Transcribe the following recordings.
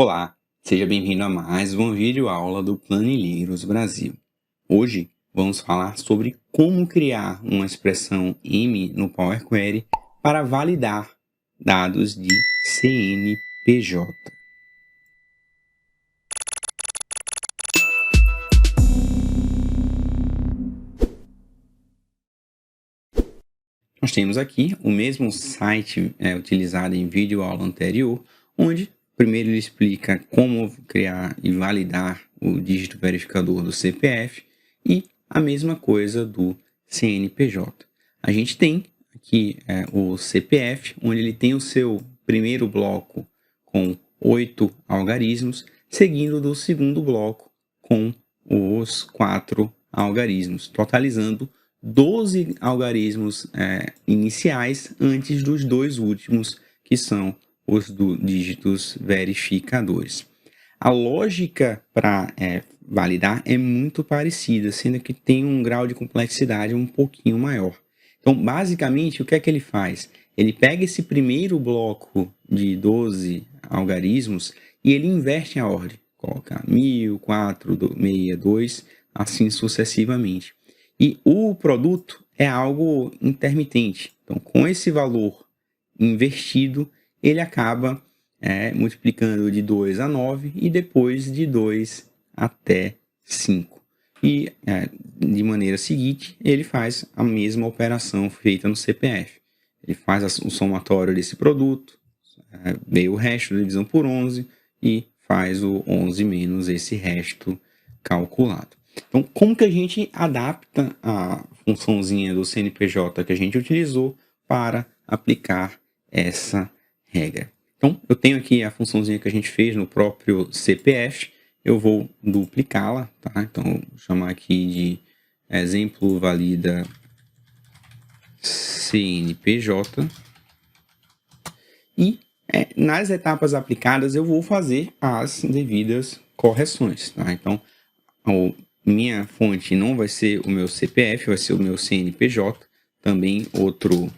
Olá, seja bem-vindo a mais uma videoaula do Planilheiros Brasil. Hoje vamos falar sobre como criar uma expressão M no Power Query para validar dados de CNPJ. Nós temos aqui o mesmo site utilizado em videoaula anterior, onde primeiro ele explica como criar e validar o dígito verificador do CPF e a mesma coisa do CNPJ. A gente tem aqui o CPF, onde ele tem o seu primeiro bloco com 8 algarismos, seguindo do segundo bloco com os 4 algarismos, totalizando 12 algarismos iniciais antes dos dois últimos, que são os dígitos verificadores. A lógica para validar é muito parecida, sendo que tem um grau de complexidade um pouquinho maior. Então, basicamente, o que é que ele faz? Ele pega esse primeiro bloco de 12 algarismos e ele inverte a ordem. Coloca 1000, 4, 62, assim sucessivamente. E o produto é algo intermitente. Então, com esse valor invertido, ele acaba multiplicando de 2 a 9 e depois de 2 até 5. E, de maneira seguinte, ele faz a mesma operação feita no CPF. Ele faz o somatório desse produto, vê o resto da divisão por 11 e faz o 11 menos esse resto calculado. Então, como que a gente adapta a funçãozinha do CNPJ que a gente utilizou para aplicar essa regra? Então, eu tenho aqui a funçãozinha que a gente fez no próprio CPF, eu vou duplicá-la, tá? Então, vou chamar aqui de exemplo valida CNPJ e nas etapas aplicadas eu vou fazer as devidas correções, tá? Então, minha fonte não vai ser o meu CPF, vai ser o meu CNPJ, também outro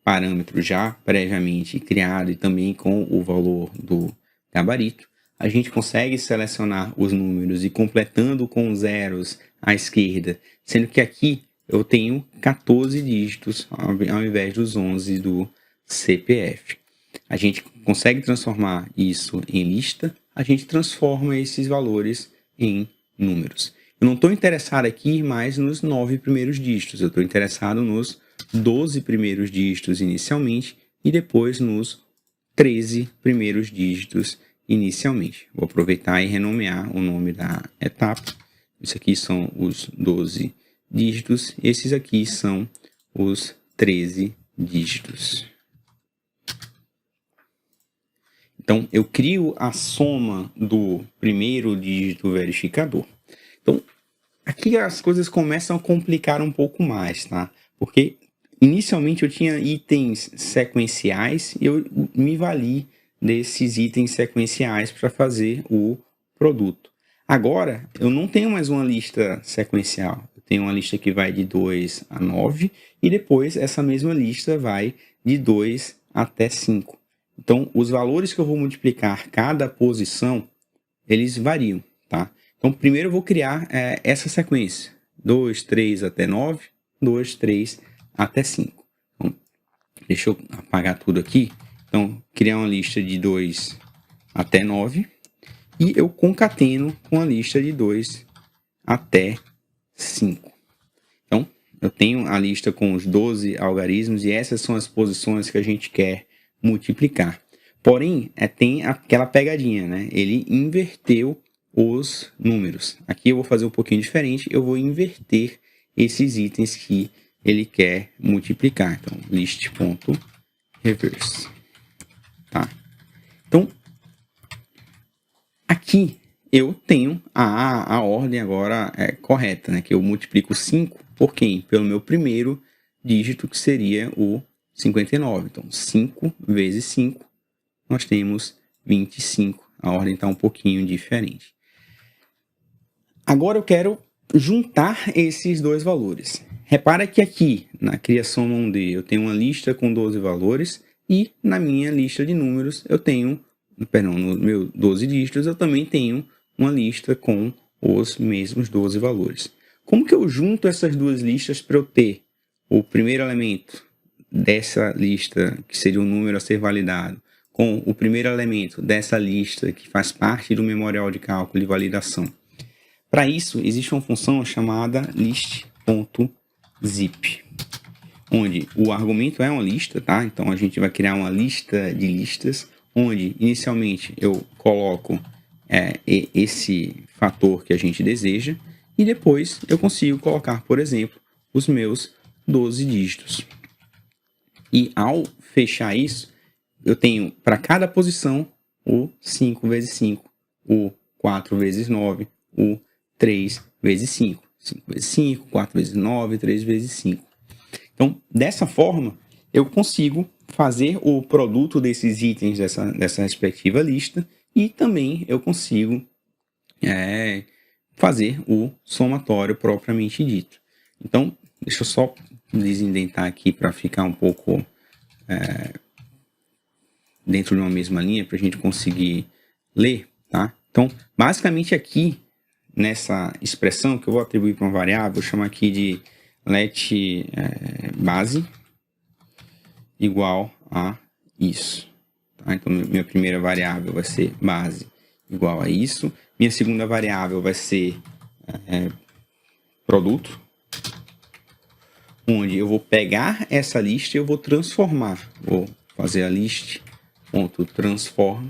parâmetro já previamente criado e também com o valor do gabarito. A gente consegue selecionar os números e completando com zeros à esquerda, sendo que aqui eu tenho 14 dígitos ao invés dos 11 do CPF. A gente consegue transformar isso em lista, a gente transforma esses valores em números. Eu não estou interessado aqui mais nos 9 primeiros dígitos, eu estou interessado nos 12 primeiros dígitos inicialmente e depois nos 13 primeiros dígitos inicialmente. Vou aproveitar e renomear o nome da etapa. Isso aqui são os 12 dígitos, esses aqui são os 13 dígitos. Então, eu crio a soma do primeiro dígito verificador. Então, aqui as coisas começam a complicar um pouco mais, tá? Porque inicialmente eu tinha itens sequenciais e eu me vali desses itens sequenciais para fazer o produto. Agora, eu não tenho mais uma lista sequencial. Eu tenho uma lista que vai de 2 a 9 e depois essa mesma lista vai de 2 até 5. Então, os valores que eu vou multiplicar cada posição, eles variam, tá? Então, primeiro eu vou criar essa sequência. 2, 3 até 9, 2, 3 até 5. Então, deixa eu apagar tudo aqui. Então, criar uma lista de 2 até 9 e eu concateno com a lista de 2 até 5. Então, eu tenho a lista com os 12 algarismos e essas são as posições que a gente quer multiplicar. Porém, tem aquela pegadinha, né? Ele inverteu os números. Aqui eu vou fazer um pouquinho diferente, eu vou inverter esses itens que ele quer multiplicar. Então, list.reverse. Tá? Então, aqui eu tenho a ordem agora correta, né? Que eu multiplico 5 por quem? Pelo meu primeiro dígito, que seria o 59. Então, 5 vezes 5, nós temos 25. A ordem está um pouquinho diferente. Agora eu quero juntar esses dois valores. Repara que aqui, na criação 1D, eu tenho uma lista com 12 valores e na minha lista de números eu tenho perdão, no meu 12 dígitos, eu também tenho uma lista com os mesmos 12 valores. Como que eu junto essas duas listas para eu ter o primeiro elemento dessa lista, que seria o número a ser validado, com o primeiro elemento dessa lista, que faz parte do memorial de cálculo e validação? Para isso, existe uma função chamada list.zip, onde o argumento é uma lista, tá? Então, a gente vai criar uma lista de listas, onde, inicialmente, eu coloco esse fator que a gente deseja, e depois eu consigo colocar, por exemplo, os meus 12 dígitos. E ao fechar isso, eu tenho para cada posição o 5 vezes 5, o 4 vezes 9, o 3 vezes 5. 5 vezes 5, 4 vezes 9, 3 vezes 5. Então, dessa forma, eu consigo fazer o produto desses itens dessa respectiva lista, e também eu consigo fazer o somatório propriamente dito. Então, deixa eu só desindentar aqui para ficar um pouco dentro de uma mesma linha, para a gente conseguir ler, tá? Então, basicamente aqui, nessa expressão que eu vou atribuir para uma variável, vou chamar aqui de let base igual a isso. Tá? Então, minha primeira variável vai ser base igual a isso. Minha segunda variável vai ser produto, onde eu vou pegar essa lista e eu vou transformar. Vou fazer a list.transform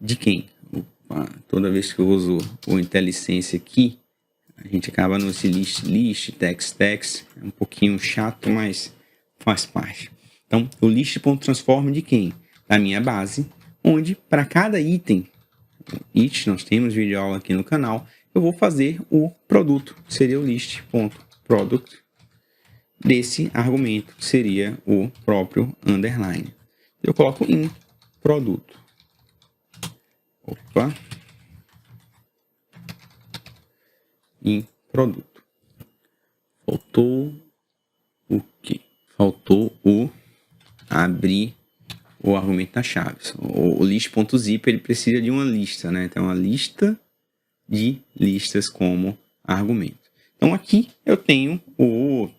de quem? Opa, toda vez que eu uso o IntelliSense aqui, a gente acaba no list, text, é um pouquinho chato, mas faz parte. Então, o list.transform de quem? Da minha base, onde para cada item, nós temos vídeo aula aqui no canal, eu vou fazer o produto, que seria o list.product, desse argumento, que seria o próprio underline. Eu coloco in produto. Opa. Em produto. Faltou o quê? Faltou o abrir o argumento das chaves. O list.zip ele precisa de uma lista, né? Então, uma lista de listas como argumento. Então, aqui eu tenho o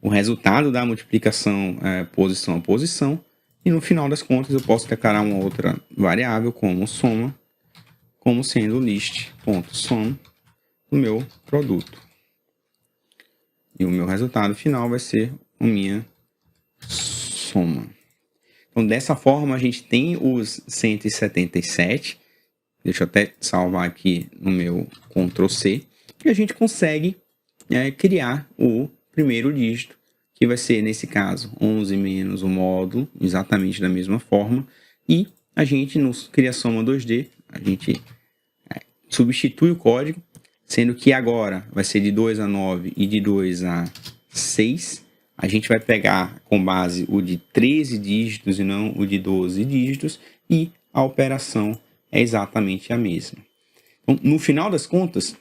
resultado da multiplicação posição a posição, e no final das contas eu posso declarar uma outra variável como soma, como sendo list.sum do meu produto. E o meu resultado final vai ser a minha soma. Então, dessa forma, a gente tem os 177. Deixa eu até salvar aqui no meu Ctrl+C. E a gente consegue criar o primeiro dígito, que vai ser, nesse caso, 11 menos o módulo, exatamente da mesma forma. E a gente, no Criasoma 2D, a gente substitui o código, sendo que agora vai ser de 2 a 9 e de 2 a 6. A gente vai pegar com base o de 13 dígitos e não o de 12 dígitos, e a operação é exatamente a mesma. Então, no final das contas,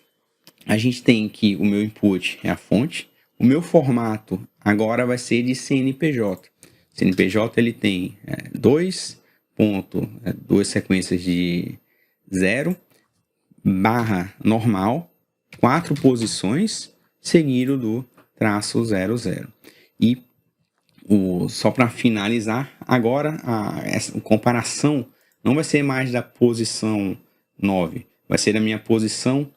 a gente tem que o meu input é a fonte, o meu formato agora vai ser de CNPJ. CNPJ ele tem duas sequências de 0, barra normal, 4 posições, seguido do traço 00. E só para finalizar, agora essa comparação não vai ser mais da posição 9, vai ser da minha posição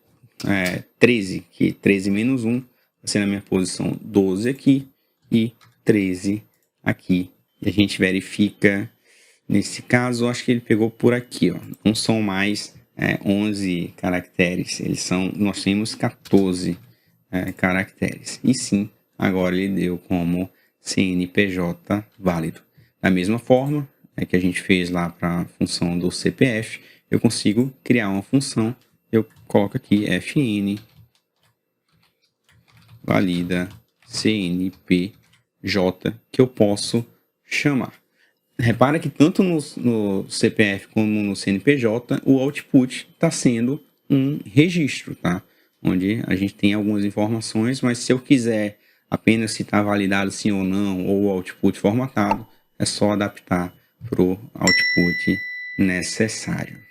13, que 13 menos 1 vai ser na minha posição 12 aqui e 13 aqui. E a gente verifica, nesse caso, acho que ele pegou por aqui, ó. Não são mais 11 caracteres, nós temos 14 caracteres. E sim, agora ele deu como CNPJ válido. Da mesma forma que a gente fez lá para a função do CPF, eu consigo criar uma função, eu coloco aqui fn valida CNPJ, que eu posso chamar. Repara que tanto no CPF como no CNPJ, o output está sendo um registro, tá? Onde a gente tem algumas informações, mas se eu quiser apenas se está validado sim ou não, ou o output formatado, é só adaptar para o output necessário.